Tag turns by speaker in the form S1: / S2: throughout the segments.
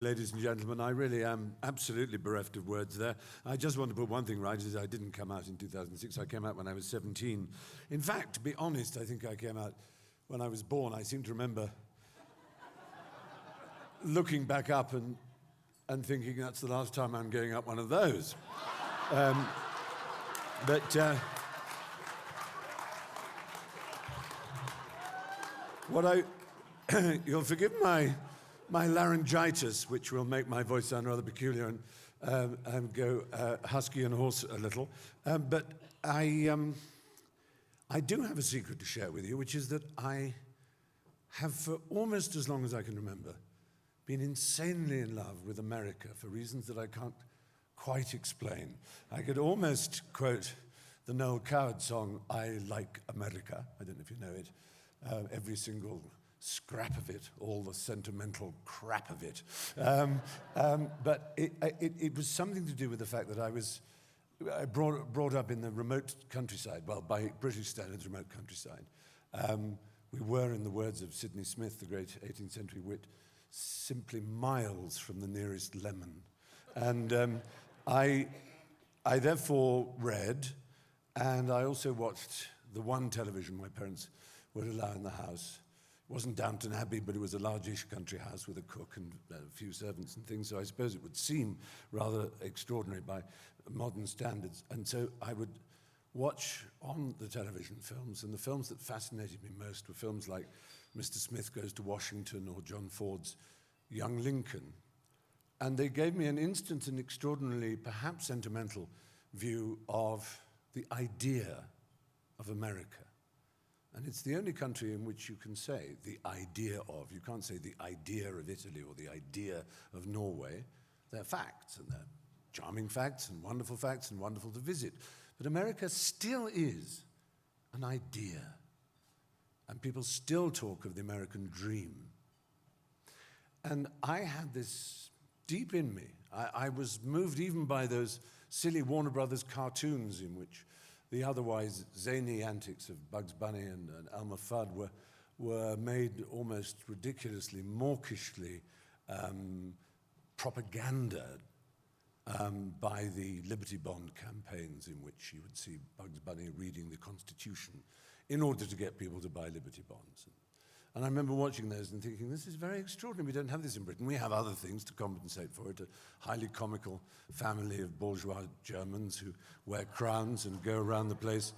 S1: Ladies and gentlemen, I really am absolutely bereft of words there. I just want to put one thing right, is I didn't come out in 2006. I came out when I was 17. In fact, to be honest, I think I came out when I was born. I seem to remember looking back up and thinking that's the last time I'm going up one of those. You'll forgive my laryngitis, which will make my voice sound rather peculiar and go husky and hoarse a little. But I do have a secret to share with you, which is that I have, for almost as long as I can remember, been insanely in love with America for reasons that I can't quite explain. I could almost quote the Noel Coward song, "I Like America." I don't know if you know it. Every single scrap of it, all the sentimental crap of it. But it was something to do with the fact that I was brought up in the remote countryside, well, by British standards, remote countryside. We were, in the words of Sidney Smith, the great 18th century wit, simply miles from the nearest lemon. And I therefore read, and I also watched the one television my parents would allow in the house. It wasn't Downton Abbey, but it was a largish country house with a cook and a few servants and things, so I suppose it would seem rather extraordinary by modern standards. And so I would watch on the television films, and the films that fascinated me most were films like Mr. Smith Goes to Washington or John Ford's Young Lincoln. And they gave me an instant and extraordinarily, perhaps sentimental, view of the idea of America. And it's the only country in which you can say the idea of. You can't say the idea of Italy or the idea of Norway. They're facts, and they're charming facts and wonderful to visit. But America still is an idea. And people still talk of the American dream. And I had this deep in me. I was moved even by those silly Warner Brothers cartoons in which the otherwise zany antics of Bugs Bunny and Elmer Fudd were made almost ridiculously, mawkishly propaganda by the Liberty Bond campaigns, in which you would see Bugs Bunny reading the Constitution in order to get people to buy Liberty Bonds. And I remember watching those and thinking, this is very extraordinary. We don't have this in Britain. We have other things to compensate for it. A highly comical family of bourgeois Germans who wear crowns and go around the place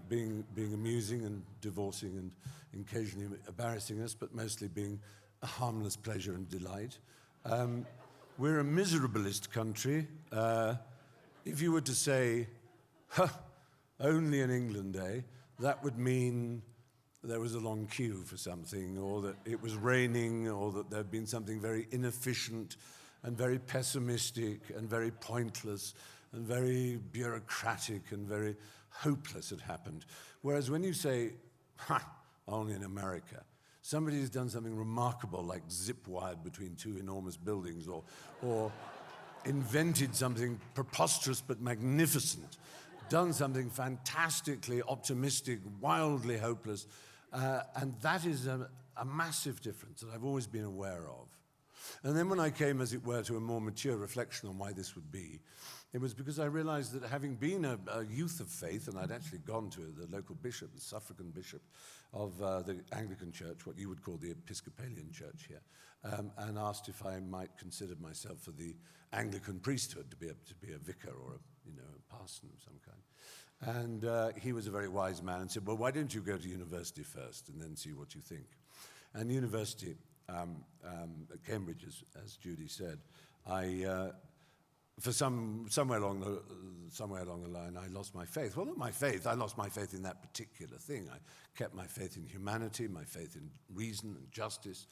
S1: being amusing and divorcing and occasionally embarrassing us, but mostly being a harmless pleasure and delight. We're a miserablest country. If you were to say, only in England, that would mean there was a long queue for something, or that it was raining, or that there had been something very inefficient and very pessimistic and very pointless and very bureaucratic and very hopeless had happened. Whereas when you say, only in America, somebody has done something remarkable, like zip-wired between two enormous buildings, or invented something preposterous but magnificent, done something fantastically optimistic, wildly hopeless, and that is a massive difference that I've always been aware of. And then when I came, as it were, to a more mature reflection on why this would be, it was because I realized that having been a youth of faith, and I'd actually gone to the local bishop, the suffragan bishop of the Anglican Church, what you would call the Episcopalian Church here, and asked if I might consider myself for the Anglican priesthood, to be a vicar or a parson of some kind. And he was a very wise man and said, well, why don't you go to university first and then see what you think? And university at Cambridge, as Judy said, for somewhere along the line, I lost my faith. Well, not my faith. I lost my faith in that particular thing. I kept my faith in humanity, my faith in reason and justice,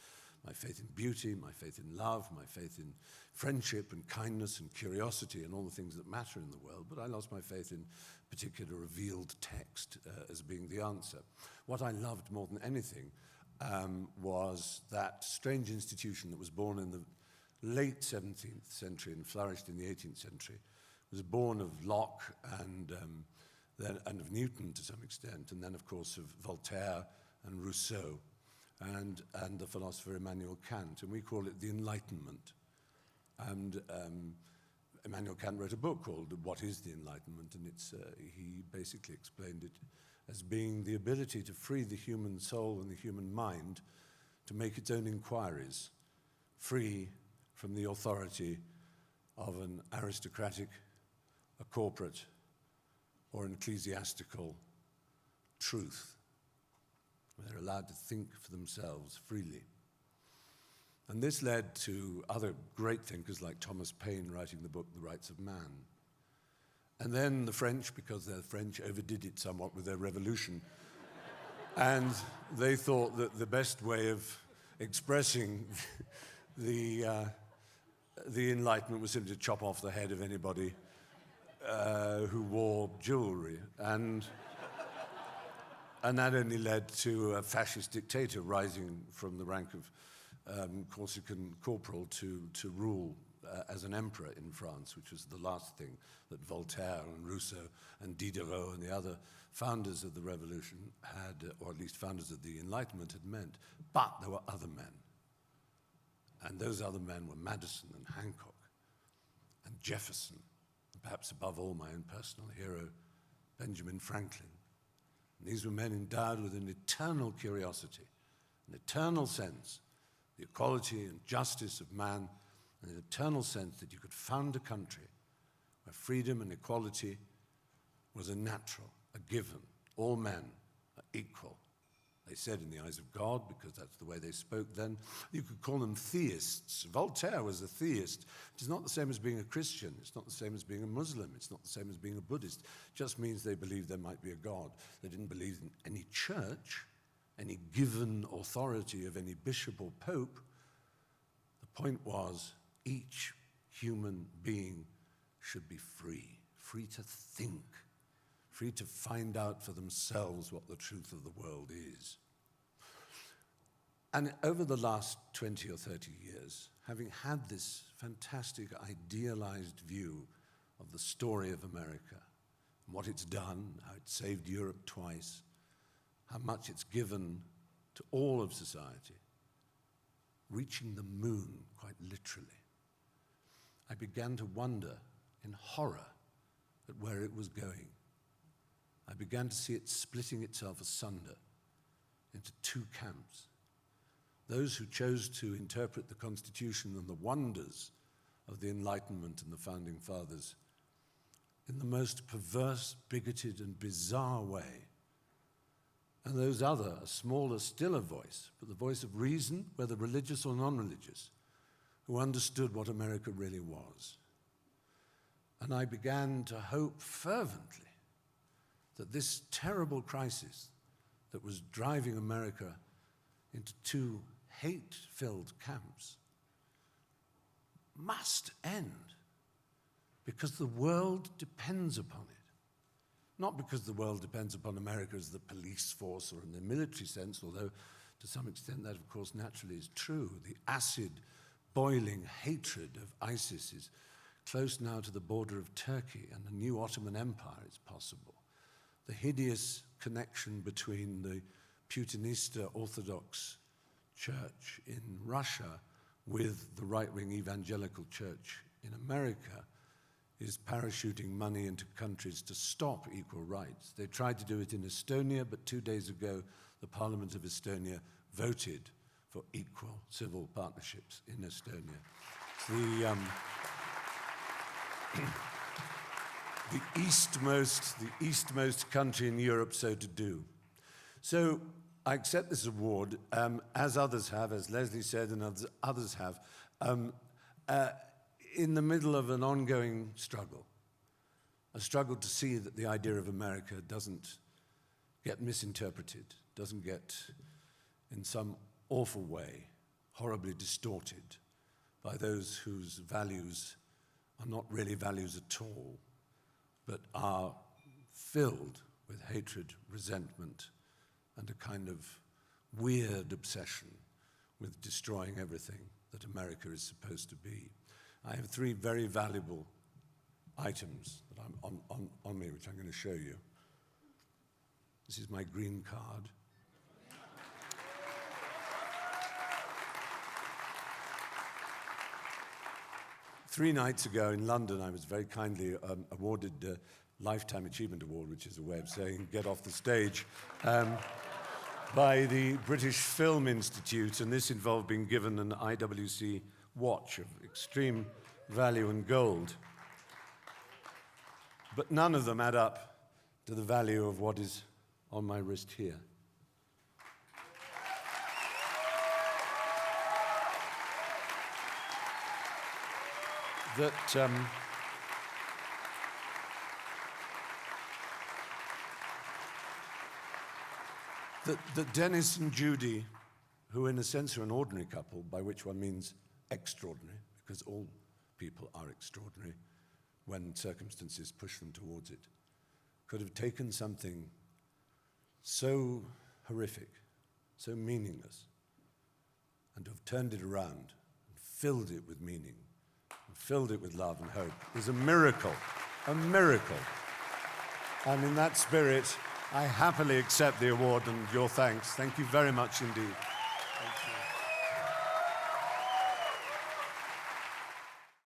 S1: my faith in beauty, my faith in love, my faith in friendship and kindness and curiosity and all the things that matter in the world. But I lost my faith in particular revealed text as being the answer. What I loved more than anything was that strange institution that was born in the late 17th century and flourished in the 18th century. It was born of Locke and of Newton to some extent, and then, of course, of Voltaire and Rousseau. and the philosopher Immanuel Kant, and we call it the Enlightenment. And Immanuel Kant wrote a book called What is the Enlightenment? And he basically explained it as being the ability to free the human soul and the human mind to make its own inquiries, free from the authority of an aristocratic, a corporate, or an ecclesiastical truth. They're allowed to think for themselves freely. And this led to other great thinkers like Thomas Paine writing the book, The Rights of Man. And then the French, because they're French, overdid it somewhat with their revolution. And they thought that the best way of expressing the Enlightenment was simply to chop off the head of anybody who wore jewelry. And that only led to a fascist dictator rising from the rank of Corsican corporal to rule as an emperor in France, which was the last thing that Voltaire and Rousseau and Diderot and the other founders of the revolution had, or at least founders of the Enlightenment had meant. But there were other men. And those other men were Madison and Hancock and Jefferson, and perhaps above all my own personal hero, Benjamin Franklin. And these were men endowed with an eternal curiosity, an eternal sense, the equality and justice of man, and an eternal sense that you could found a country where freedom and equality was a natural, a given. All men are equal. They said in the eyes of God, because that's the way they spoke then. You could call them theists. Voltaire was a theist, which is not the same as being a Christian. It's not the same as being a Muslim. It's not the same as being a Buddhist. It just means they believed there might be a God. They didn't believe in any church, any given authority of any bishop or pope. The point was, each human being should be free to think, free to find out for themselves what the truth of the world is. And over the last 20 or 30 years, having had this fantastic idealized view of the story of America, and what it's done, how it saved Europe twice, how much it's given to all of society, reaching the moon, quite literally, I began to wonder in horror at where it was going. I began to see it splitting itself asunder into two camps. Those who chose to interpret the Constitution and the wonders of the Enlightenment and the Founding Fathers in the most perverse, bigoted, and bizarre way. And those other, a smaller, stiller voice, but the voice of reason, whether religious or non-religious, who understood what America really was. And I began to hope fervently that this terrible crisis that was driving America into two hate-filled camps must end, because the world depends upon it. Not because the world depends upon America as the police force or in the military sense, although to some extent that, of course, naturally is true. The acid, boiling hatred of ISIS is close now to the border of Turkey, and a new Ottoman Empire is possible. The hideous connection between the Putinista Orthodox Church in Russia with the right-wing evangelical church in America is parachuting money into countries to stop equal rights. They tried to do it in Estonia, but 2 days ago, the Parliament of Estonia voted for equal civil partnerships in Estonia. The eastmost country in Europe so to do. So I accept this award, as others have, as Leslie said, and others have, in the middle of an ongoing struggle. A struggle to see that the idea of America doesn't get misinterpreted, doesn't get, in some awful way, horribly distorted by those whose values are not really values at all, but are filled with hatred, resentment, and a kind of weird obsession with destroying everything that America is supposed to be. I have 3 very valuable items that on me, which I'm going to show you. This is my green card. 3 nights ago in London, I was very kindly awarded the Lifetime Achievement Award, which is a way of saying get off the stage, by the British Film Institute, and this involved being given an IWC watch of extreme value and gold. But none of them add up to the value of what is on my wrist here. That Dennis and Judy, who in a sense are an ordinary couple, by which one means extraordinary, because all people are extraordinary when circumstances push them towards it, could have taken something so horrific, so meaningless, and to have turned it around and filled it with meaning, and filled it with love and hope is a miracle, a miracle. And in that spirit, I happily accept the award and your thanks. Thank you very much indeed.